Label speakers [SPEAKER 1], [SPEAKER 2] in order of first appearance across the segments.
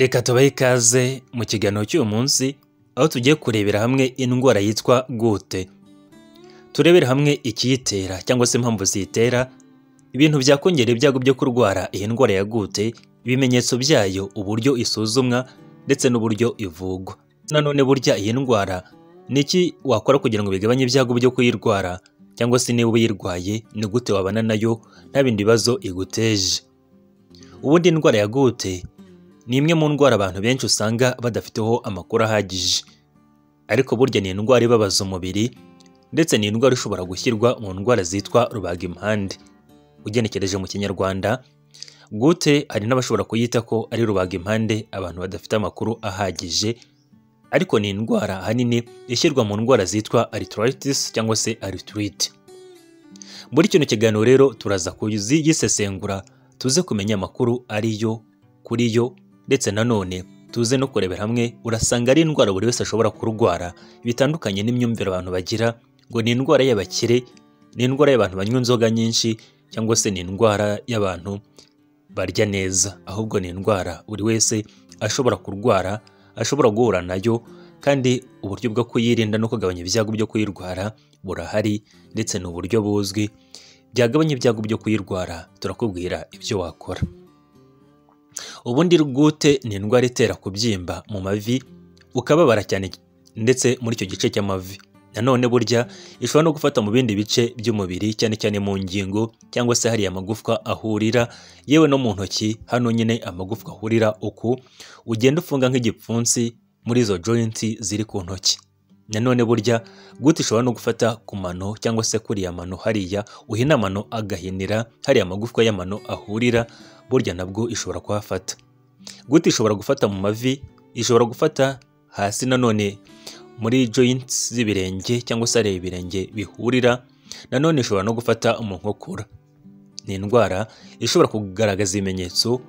[SPEAKER 1] Reka tubahe ikaze mu kiganiro cy'uyu munsi, aho tugiye kurebera hamwe indwara yitwa gute. Turebera hamwe ikiyitera cyangwa se impamvu ziyitera, ibintu byakongera ibyago byo kurwara iyi ndwara ya gute, ibimenyetso byayo, uburyo isuzumwa ndetse n'uburyo ivugwa. Nanone burya iyi ndwara ni iki wakora kugira ngo bigabanye ibyago byo kuyirwara, cyangwa se niba uyirwaye ni gute wabana nayo nta bindi bibazo iguteje. Ubundi indwara ya gute ni imwe mu ndwara abantu benshi usanga badafiteho amakuru ahagije, ariko burya ni indwara ibabaza umubiri ndetse ni indwara ishobora gushyirwa mu ndwara zitwa rubagimpande. Ugenekereje mu kinyarwanda, gute hari n'abashobora kuyita ko ari rubagimpande abantu badafite amakuru ahagije, ariko ni indwara ahanini ishyirwa mu ndwara zitwa arthritis cyangwa se arthrite. Muri kino kiganiro rero turaza kugisesengura, tuze kumenya amakuru ariyo kuri yo, ndetse nanone tuze no kurebera hamwe urasanga ari indwara buri wese ashobora kurwara, bitandukanye n'imyumvire abantu bagira ngo ni indwara y'abakire, ni indwara y'abantu banywa inzoga nyinshi, cyangwa se ni indwara y'abantu barya neza. Ahubwo ni indwara buri wese ashobora kurwara, ashobora guhura nayo, kandi uburyo bwo kuyirinda no kugabanya ibyago byo kuyirwara burahari, ndetse n'uburyo buzwi byagabanya ibyago byo kuyirwara. Turakubwira ibyo wakora. Ubundi gute ni indwara itera kubyimba mu mavi, ukababara cyane ndetse muri icyo gice cy'amavi. Nanone burya ishobora no gufata mu bindi bice by'umubiri, cyane cyane mu ngingo cyangwa se hariya amagufwa ahurira, yewe no mu ntoki hano nyine amagufwa ahurira uku, ugenda ufunga nk'igipfunsi muri izo joints ziri ku ntoki. Nanone burya gute ishobora no gufata ku mano cyangwa se kuriya mano hariya, uhina amano agahinira hariya amagufwa y'amano ahurira, burya nabwo ishobora kuhafata. Gute ishobora gufata mu mavi, ishobora gufata hasi nanone muri joints z'ibirenge cyangwa se ari ibirenge bihurira, nanone ishobora no gufata mu nkokora. Ni indwara ishobora kugaragaza ibimenyetso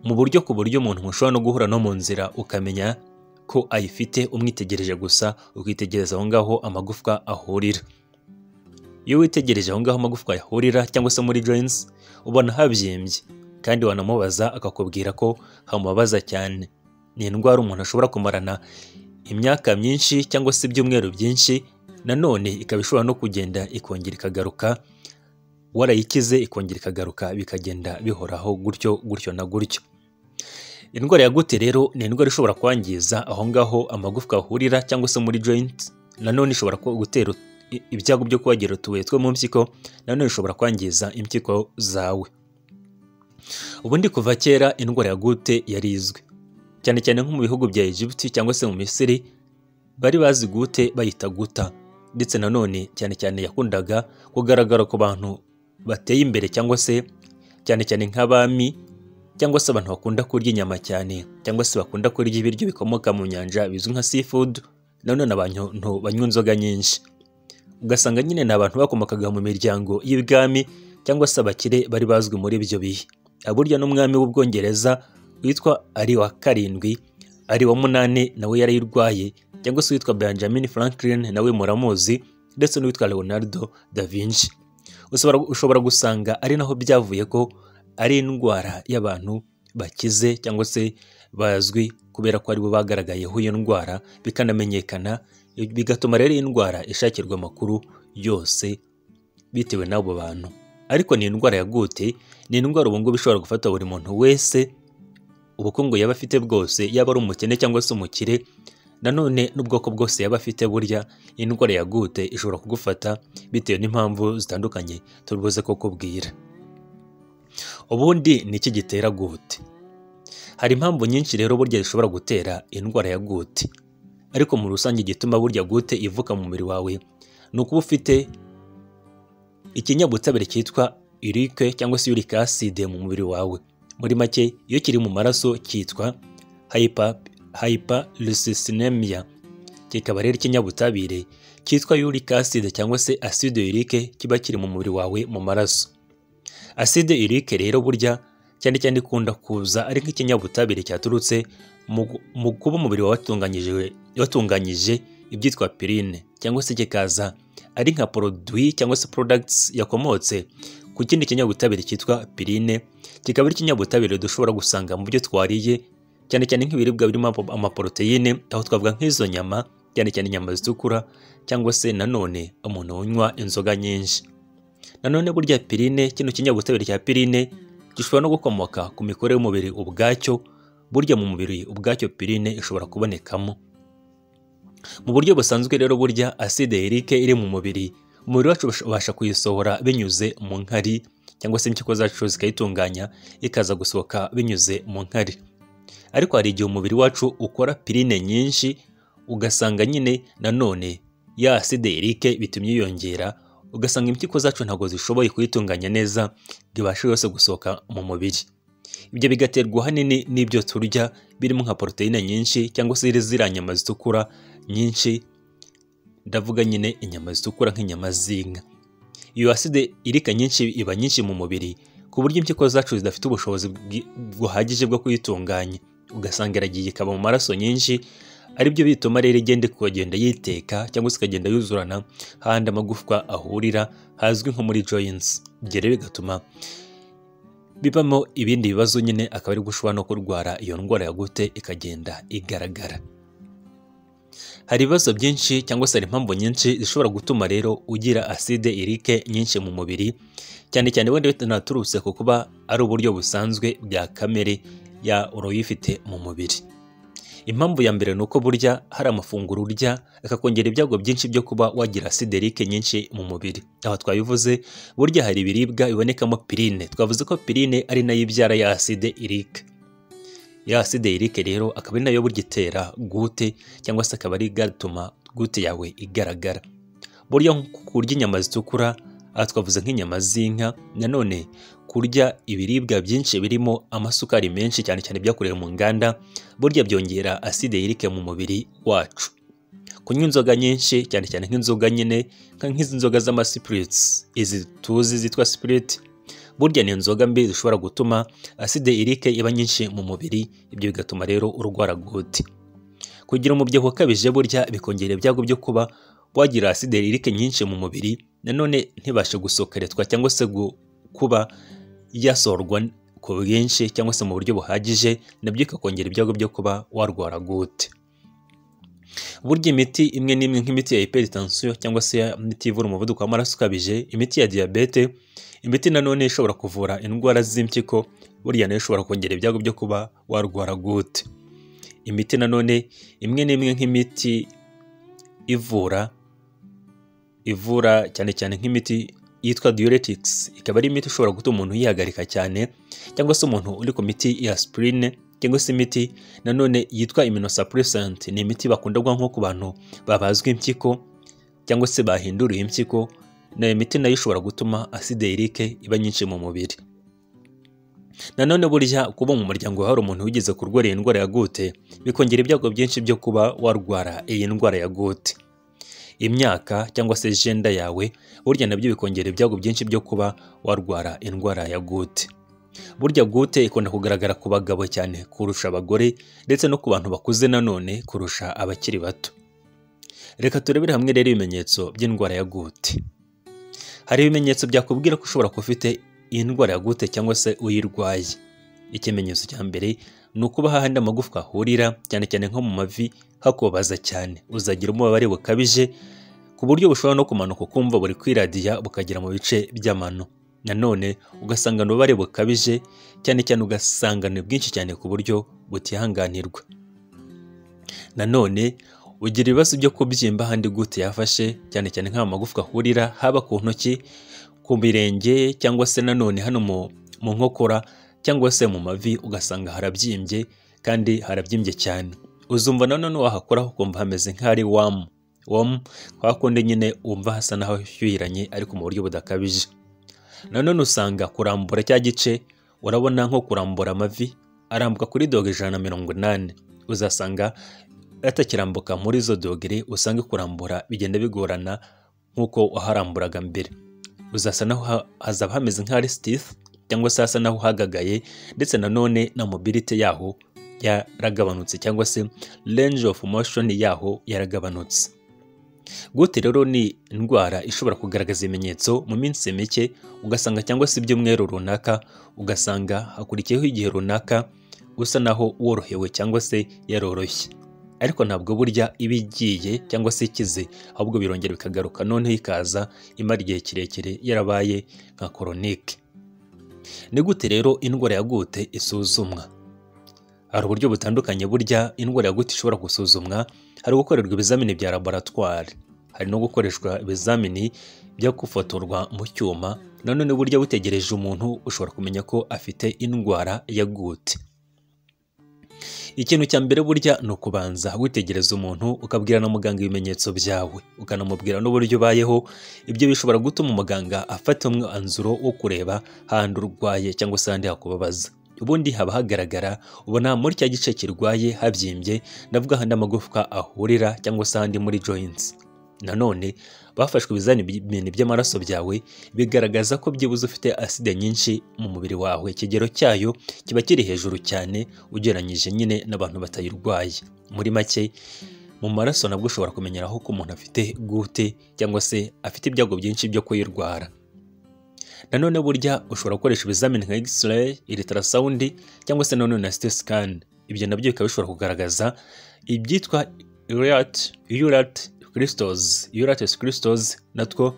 [SPEAKER 1] mu buryo ku buryo umuntu mushobora no guhura no mu nzira ukamenya ko ayifite umwitegereje gusa, ukitegereza aho ngaho amagufwa ahurira. Iyo witegereje aho ngaho amagufwa ahurira cyangwa se muri joints, ubona habyimbye, kandi wanamubaza akakubwira ko hamubabaza cyane. Ni indwara umuntu ashobora kumarana imyaka myinshi cyangwa se ibyumweru byinshi, nanone ikaba ishobora no kugenda ikongera ikagaruka, warayikize ikongera ikagaruka, bikagenda bihoraho gutyo na gutyo. Indwara ya gute rero ni indwara ishobora kwangiza aho ngaho amagufwa ahurira cyangwa se muri joint, nanone ishobora gutera ibyago byo kubagira utubuye two mu mpyiko, nanone ishobora kwangiza impyiko zawe. Ubundi kuva kera indwara ya gute yari izwi, cyane cyane nko mu bihugu bya Egypt cyangwa se mu Misiri, bari bazi gute bayita guta, ndetse nanone cyane cyane yakundaga kugaragara ku bantu bateye imbere, cyangwa se cyane cyane nk'abami, cyangwa se abantu bakunda kurya inyama cyane, cyangwa se bakunda kurya ibiryo bikomoka mu nyanja bizwi nka seafood, nanone abantu banywa inzoga nyinshi. Ugasanga nyine ni abantu bakomokaga mu miryango y'ibwami cyangwa se abakire bari bazwi muri ibyo bihe. Burya n'umwami w'Ubwongereza witwa Ari wa karindwi, Ari wa munani nawe yarayirwaye, cyangwa se witwa Benjamin Franklin nawe muramuzi, ndetse n'uwitwa Leonardo da Vinci. Ushobora gusanga ari naho byavuye ko ari indwara y'abantu bakize cyangwa se bazwi, kubera ko aribo bagaragayeho iyo ndwara bikanamenyekana, bigatuma rero iyi ndwara ishakirwa amakuru yose bitewe n'abo bantu. Ariko ni indwara ya gute, ni indwara ubu ngubu ishobora gufata buri muntu wese, ubukungu yaba afite bwose, yaba ari umukene cyangwa se umukire, nanone n'ubwoko bwose yaba afite. Burya indwara ya gute ishobora kugufata bitewe n'impamvu zitandukanye tubuze kukubwira. Ubundi ni iki gitera gute? Hari impamvu nyinshi rero burya zishobora gutera indwara ya gute, ariko mu rusange igituma burya gute ivuka mu mubiri wawe ni ukuba ufite ikinyabutabire cyitwa urique cyangwa se uric acid mu mubiri wawe. Muri make iyo kiri mu maraso cyitwa hyperuricinemia, kikaba rero ikinyabutabire cyitwa uric acid cyangwa se acide urique kiba kiri mu mubiri wawe mu maraso. Acide urique rero burya cyane cyane ikunda kuza ari nk'ikinyabutabire cyaturutse mu kuba umubiri wawe watunganyije ibyitwa pirine, cyangwa se kikaza ari nka produit cyangwa se products yakomotse ku kindi kinyabutabire cyitwa pirine, kikaba ari ikinyabutabire dushobora gusanga mu byo twariye cyane cyane nk'ibiribwa birimo amaporoteyine, aho twavuga nk'izo nyama, cyane cyane inyama zitukura, cyangwa se nanone umuntu unywa inzoga nyinshi. Nanone burya pirine, kino kinyabutabire cya pirine gishobora no gukomoka ku mikorere y'umubiri ubwacyo. Burya mu mubiri ubwacyo pirine ishobora kubonekamo. Mu buryo busanzwe rero burya acide urique iri mu mubiri, umubiri wacu ubasha kuyisohora binyuze mu nkari, cyangwa se impyiko zacu zikayitunganya ikaza gusohoka binyuze mu nkari. Ariko hari igihe umubiri wacu ukora pirine nyinshi, ugasanga nyine nanone ya acide urique bitumye yiyongera, ugasanga impyiko zacu ntabwo zishoboye kuyitunganya neza ngo ibashe yose gusohoka mu mubiri. Ibyo bigaterwa ahanini n'ibyo turya birimo nka poroteyine nyinshi, cyangwa se ziriya nyama zitukura nyinshi. Ndavuga nyine inyama zitukura nk'inyama z'inka. Iyo acide urique nyinshi iba nyinshi mu mubiri ku buryo impyiko zacu zidafite ubushobozi buhagije bwo kuyitunganya, ugasanga iragiye ikaba mu maraso nyinshi, aribyo bituma rero igenda kugenda yiteka, cyangwa se ikagenda yuzurana hahandi amagufwa ahurira hazwi nko muri joints. Ibyo rero bigatuma bibamo ibindi bibazo nyine, akaba ari gushobora no kurwara iyo ndwara ya gute ikagenda igaragara. Hari ibibazo byinshi cyangwa se hari impamvu nyinshi zishobora gutuma rero ugira acide urique nyinshi mu mubiri, cyane cyane wenda bitanaturutse ku kuba ari uburyo busanzwe bya kamere ya uruyifite mu mubiri. Impamvu ya mbere ni uko burya hari amafunguro urya akakongera ibyago byinshi byo kuba wagira acide urique nyinshi mu mubiri. Aho twabivuze, burya hari ibiribwa bibonekamo pirine. Twavuze ko pirine ari nayo ibyara ya acide urique. Ya acide urique rero akaba ari nayo burya itera gute, cyangwa se akaba ari gatuma gute yawe igaragara. Burya kurya inyama zitukura, aha twavuze nk'inyama z'inka, nanone kurya ibiribwa byinshi birimo amasukari menshi, cyane cyane byakorewe mu nganda, burya byongera acide urique mu mubiri wacu. Kunywa inzoga nyinshi, cyane cyane nk'inzoga nyine nk'izi nzoga z'amasipirits, izi tuzi zitwa spirit, burya ni inzoga mbi zishobora gutuma acide urique iba nyinshi mu mubiri. Ibyo bigatuma rero urwara gute. Kugira umubyibuho ukabije burya bikongera ibyago byo kuba wagira acide urique nyinshi mu mubiri, nanone ntibashe gusokeretswa cyangwa se kuba yasorwa ku bwinshi cyangwa se mu buryo buhagije, nabyo ikakongera ibyago byo kuba warwara gute. Burya imiti imwe n'imwe nk'imiti ya hypertension cyangwa se imiti ivura umuvuduko w'amaraso ukabije, imiti ya diabete, imiti nanone ishobora kuvura indwara z'impyiko, burya nayo ishobora kongera ibyago byo kuba warwara gute. Imiti nanone imwe n'imwe nk'imiti ivura cyane cyane nk'imiti yitwa diuretics, ikaba ari imiti ishobora gutuma umuntu yihagarika cyane, cyangwa se umuntu uri ku miti ya aspirine, cyangwa se imiti nanone yitwa immunosuppressant. Ni imiti bakunda guha nko ku bantu babazwa impyiko cyangwa se bahinduriye impyiko. Nayo miti nayo ishobora gutuma acide urique iba nyinshi mu mubiri. Nanone burya kuba mu muryango hari umuntu wigeze kurwara iyi ndwara ya gute, bikongera ibyago byinshi byo kuba warwara iyi ndwara ya gute. Imyaka cyangwa se genda yawe, burya nabyo bikongera ibyago byinshi byo kuba warwara indwara ya gute. Burya gute ikunda kugaragara ku bagabo cyane kurusha abagore, ndetse no ku bantu bakuze nanone kurusha abakiri bato. Reka turebere hamwe rero ibimenyetso by'indwara ya gute. Hari ibimenyetso byakubwira ko ushobora kuba ufite iyi ndwara ya gute cyangwa se uyirwaye. Ikimenyetso cya mbere ni ukuba hahandi amagufwa ahurira, cyane cyane nko mu mavi, hakubabaza cyane. Uzagira ububabare bukabije ku buryo bushobora no kumanuka ukumva buri kwiradiya bukagera mu bice by'amano. Nanone ugasanga ububabare bukabije, cyane cyane ugasanga ni bwinshi cyane ku buryo butihanganirwa. Nanone ugira ibibazo byo kubyimba ahandi gute yafashe, cyane cyane nk'aho amagufwa ahurira, haba ku ntoki, ku birenge, cyangwa se nanone hano mu nkokora, cyangwa se mu mavi, ugasanga harabyimbye kandi harabyimbye cyane. Uzumva nanone wahakoraho ukumva hameze nk'ari warm, hakundi nyine wumva hasa naho hyuhiranye ariko mu buryo budakabije. Nanone usanga kurambura cya gice, urabona nko kurambura amavi arambuka kuri dogere 180, uzasanga atakirambuka muri izo dogere, usange kurambura bigenda bigorana nk'uko waharamburaga mbere. Uzasa naho hazaba hameze nk'ari stiff, cyangwa se hasa naho hagagaye, ndetse nanone na mobility yaho yaragabanutse, cyangwa se range of motion yaho yaragabanutse. Gute rero ni indwara ishobora kugaragaza ibimenyetso mu minsi mike, ugasanga cyangwa se ibyumweru runaka, ugasanga hakurikiyeho igihe runaka usa naho worohewe cyangwa se yaroroshye, ariko ntabwo burya iba igiye cyangwa se ikize, ahubwo birongera bikagaruka noneho ikaza imara igihe kirekire yarabaye nka koronike. Ni gute rero indwara ya gute isuzumwa? Hari uburyo butandukanye burya indwara ya gute ishobora gusuzumwa. Hari gukorerwa ibizamini bya laboratwari, hari no gukoreshwa ibizamini byo gufotorwa mu cyuma. Nanone burya butegereje umuntu ushobora kumenya ko afite indwara ya gute. Ikintu cya mbere burya ni ukubanza witegereza umuntu, ukabwira na muganga ibimenyetso byawe, ukanamubwira n'uburyo ubayeho. Ibyo bishobora gutuma umuganga afata umwanzuro wo kureba ahandi urwaye cyangwa se ahandi hakubabaza. Ubundi haba hagaragara, ubona muri cya gice kirwaye habyimbye, ndavuga ahandi amagufwa ahurira cyangwa se ahandi muri joints. Nanone bafashwe ibizamini by'amaraso byawe, bigaragaza ko byibuze ufite aside nyinshi mu mubiri wawe. Ikigero cyayo kiba kiri hejuru cyane ugereranyije nyine n'abantu batayirwaye. Muri make mu maraso nabwo ushobora kumenyeraho ko umuntu afite gute cyangwa se afite ibyago byinshi byo kuyirwara. Nanone burya ushobora gukoresha ibizamini nka X-ray, ultrasound cyangwa se nanone na CT scan. Ibyo nabyo bikaba bishobora kugaragaza ibyitwa uric crystals. Natwo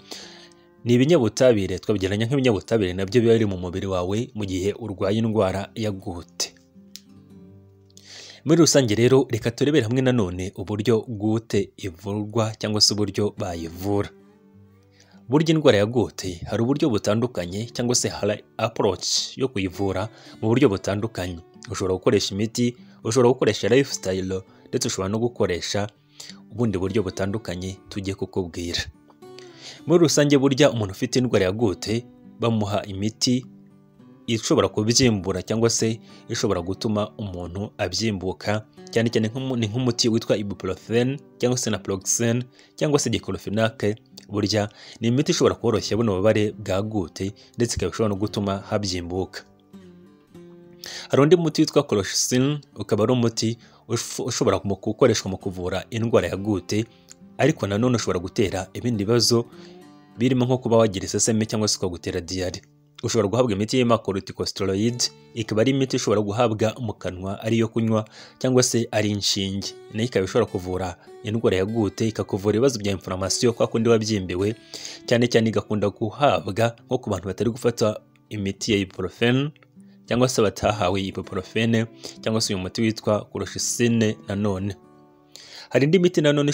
[SPEAKER 1] ni ibinyabutabire, twabigereranya nk'ibinyabutabire nabyo biba biri mu mubiri wawe mu gihe urwaye indwara ya gute. Muri rusange rero reka turebere hamwe nanone uburyo gute ivurwa cyangwa se uburyo bayivura. Burya indwara ya gute hari uburyo butandukanye cyangwa se hari approach yo kuyivura mu buryo butandukanye. Ushobora gukoresha imiti, ushobora gukoresha lifestyle, ndetse ushobora no gukoresha ubundi buryo butandukanye tugiye kukubwira. Muri rusange burya umuntu ufite indwara ya gute bamuha imiti ishobora kubyimbura cyangwa se ishobora gutuma umuntu abyimbuka, cyane cyane nk'umuti witwa ibuprofen cyangwa se naproxen cyangwa se diclofenac. Burya ni imiti ishobora koroshya buno bubabare bwa gute, ndetse ikaba ishobora no gutuma habyimbuka. Hari undi muti witwa colchicine, ukaba ari umuti ushobora gukoreshwa mu kuvura indwara ya gute, ariko nanone ushobora gutera ibindi bibazo birimo nko kuba wagira iseseme cyangwa se ukagutera diyare. Ushobora guhabwa imiti y'ama corticosteroid, ikaba ari imiti ishobora guhabwa mu kanwa ariyo kunywa cyangwa se ari inshinge. Nayo ikaba ishobora kuvura indwara ya gute, ikakuvura ibibazo bya inflammation kwa kundi wabyimbiwe, cyane cyane igakunda guhabwa nko ku bantu batari gufata imiti ya ibuprofen cyangwa se batahawe ibuprofen cyangwa se uyu muti witwa colchicine. Nanone hari indi miti nanone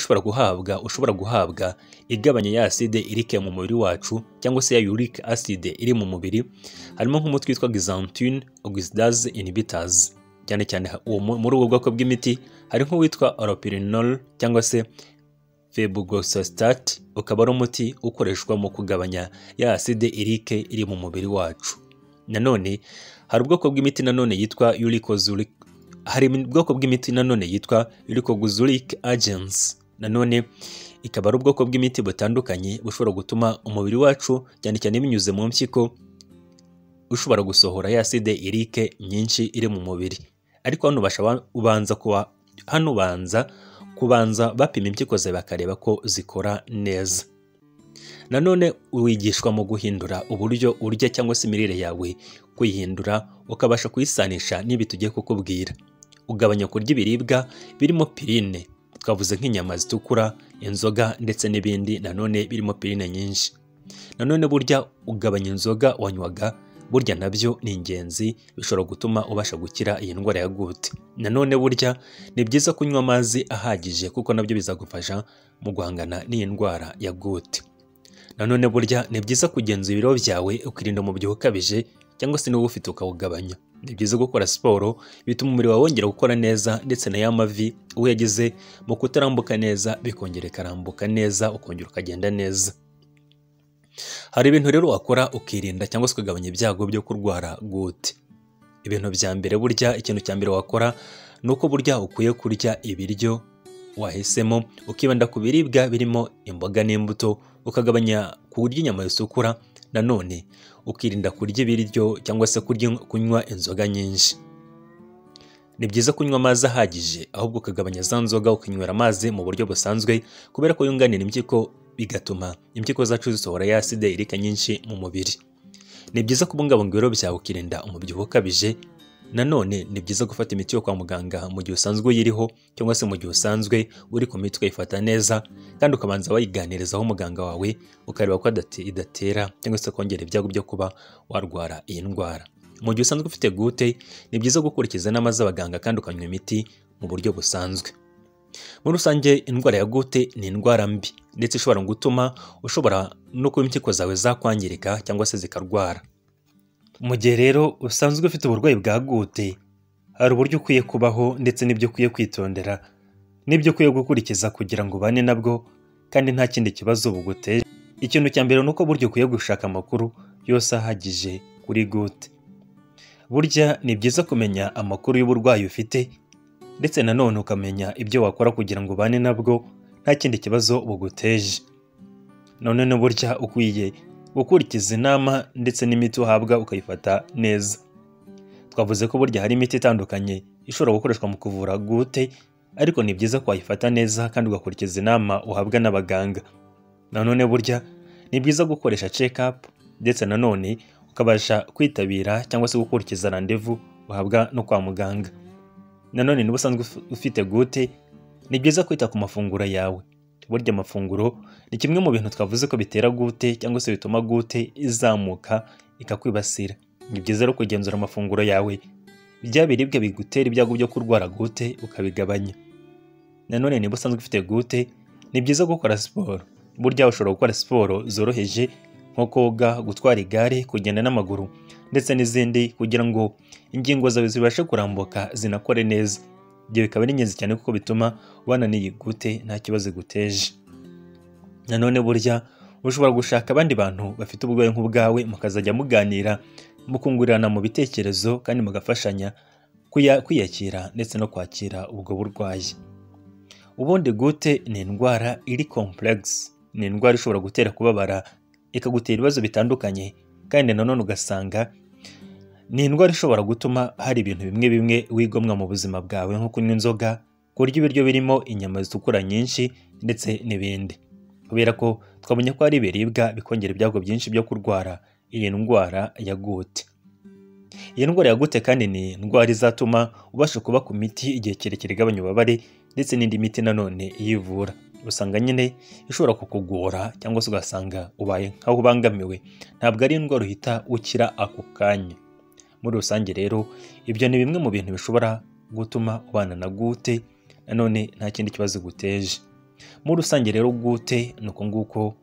[SPEAKER 1] ushobora guhabwa igabanya ya acide irike mu mubiri wacu cyangwa se ya uric acid iri mu mubiri. Harimo nk'umuti witwa xanthine oxidase inhibitors. Cyane cyane muri ubu bwoko bw'imiti hari nk'uwitwa allopurinol cyangwa se febuxostat, ukaba ari umuti ukoreshwa mu kugabanya ya acide irike iri mu mubiri wacu. Nanone hari ubwoko bw'imiti nanone yitwa uricosuric agents. Nanone ikaba ari ubwoko bw'imiti butandukanye bushobora gutuma umubiri wacu, cyane cyane binyuze mu mpyiko, ushobora gusohora ya acide irike nyinshi iri mu mubiri. Ariko hano ubanza bapima impyiko zawe bakareba ko zikora neza. Nanone wigishwa mu guhindura uburyo urya cyangwa se imirire yawe, kuyihindura ukabasha kuyisanisha n'ibi tugiye kukubwira. Ugabanya kurya ibiribwa birimo pirine, twavuze nk'inyama zitukura, inzoga ndetse n'ibindi nanone birimo pirine nyinshi. Nanone burya ugabanya inzoga wanywaga, burya nabyo ni ingenzi, bishobora gutuma ubasha gukira iyi ndwara ya gute. Nanone burya ni byiza kunywa amazi ahagije, kuko nabyo bizagufasha mu guhangana n'iyi ndwara ya gute. Nanone burya ni byiza kugenzura ibiro byawe, ukirinda umubyibuho ukabije cyangwa se niba ufite ukawugabanya. Ni byiza gukora siporo, bituma umubiri wawe wongera gukora neza, ndetse na ya mavi uwo yagize mu kutarambuka neza bikongera ikarambuka neza, ukongera ukagenda neza. Hari ibintu rero wakora ukirinda cyangwa se ukagabanya ibyago byo kurwara gute. Ibintu bya mbere burya, ikintu cya mbere wakora ni uko burya ukwiye kurya ibiryo wahisemo, ukibanda ku biribwa birimo imboga n'imbuto, ukagabanya kurya inyama zitukura. Nanone ukirinda kurya ibiryo cyangwa se kunywa inzoga nyinshi. Ni byiza kunywa amazi ahagije, ahubwo ukagabanya za nzoga ukinywera amazi mu buryo busanzwe, kubera ko yunganira impyiko, bigatuma impyiko zacu zisohora ya acide irike nyinshi mu mubiri. Ni byiza kubungabunga ibiro byawe, ukirinda umubyibuho ukabije, Nanone ni byiza gufata imiti yo kwa muganga mu gihe usanzwe uyiriho cyangwa se mu gihe usanzwe uri ku miti ukayifata neza, kandi ukabanza wayiganirizaho umuganga wawe ukareba ko idatera cyangwa se kongera ibyago byo kuba warwara iyi ndwara. Mu gihe usanzwe ufite gute ni byiza gukurikiza inama z'abaganga kandi ukanywa imiti mu buryo busanzwe. Muri rusange indwara ya gute ni indwara mbi ndetse ishobora gutuma ushobora no kuba impyiko zawe zakwangirika cyangwa se zikarwara. Mu gihe rero usanzwe ufite uburwayi bwa gute, hari uburyo ukwiye kubaho ndetse n'ibyo ukwiye kwitondera n'ibyo ukwiye gukurikiza kugira ngo ubane nabwo kandi nta kindi kibazo buguteje. Ikintu cya mbere ni uko buryo ukwiye gushaka amakuru yose ahagije kuri gute. Burya ni byiza kumenya amakuru y'uburwayi ufite ndetse nanone ukamenya ibyo wakora kugira ngo ubane nabwo nta kindi kibazo buguteje. None burya ukwiye gukurikiza inama ndetse n'imiti uhabwa ukayifata neza. Twavuze ko burya hari imiti itandukanye ishobora gukoreshwa mu kuvura gute, ariko ni byiza kwayifata neza kandi ugakurikiza inama uhabwa n'abaganga. Nanone burya ni byiza gukoresha check up ndetse nanone ukabasha kwitabira cyangwa se gukurikiza randevu uhabwa no kwa muganga. Nanone niba usanzwe ufite gute ni byiza kwita ku mafunguro yawe. Burya amafunguro ni kimwe mu bintu twavuze ko bitera gute cyangwa se bituma gute izamuka ikakwibasira. Ni byiza rero kugenzura amafunguro yawe, bya biribwa bigutera ibyago byo kurwara gute ukabigabanya. Nanone niba usanzwe ufite gute ni byiza gukora siporo. Burya ushobora gukora siporo zoroheje nko koga, gutwara igare, kugenda n'amaguru ndetse n'izindi kugira ngo ingingo zawe zibashe kurambuka zinakore neza. Ibyo bikaba ari ingenzi cyane kuko bituma ubana n'iyi gute nta kibazo iguteje. Nanone burya ushobora gushaka abandi bantu bafite uburwayi nk'ubwawe mukazajya muganira, mukungurirana mu bitekerezo kandi mugafashanya kwiyakira ndetse no kwakira ubwo burwayi. Ubundi gute ni indwara iri complex, ni indwara ishobora gutera kubabara, ikagutera ibibazo bitandukanye, kandi nanone ugasanga ni indwara ishobora gutuma hari ibintu bimwe bimwe wigomwa mu buzima bwawe nko kunywa inzoga, kurya ibiryo birimo inyama zitukura nyinshi ndetse n'ibindi. Kubera ko twabonye ko hari ibiribwa bikongera ibyago byinshi byo kurwara iyi ndwara ya gute. Iyi ndwara ya gute kandi ni indwara izatuma ubasha kuba ku miti igihe kirekire igabanya ububabare ndetse n'indi miti nanone iyivura. Usanga nyine ishobora kukugora cyangwa se ugasanga ubaye nkaho ubangamiwe, ntabwo ari indwara uhita ukira ako kanya. Muri rusange rero ibyo ni bimwe mu bintu bishobora gutuma ubana na gute, nanone nta kindi kibazo guteje. Muri rusange rero gute ni uko nguko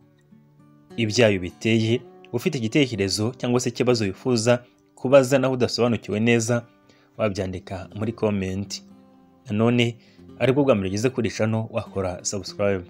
[SPEAKER 1] ibyayo biteye. Ufite igitekerezo cyangwa se ikibazo wifuza kubaza naho udasobanukiwe neza, wabyandika muri comment. Nanone aribwo bwa mbere ugeze kuri channel wakora subscribe.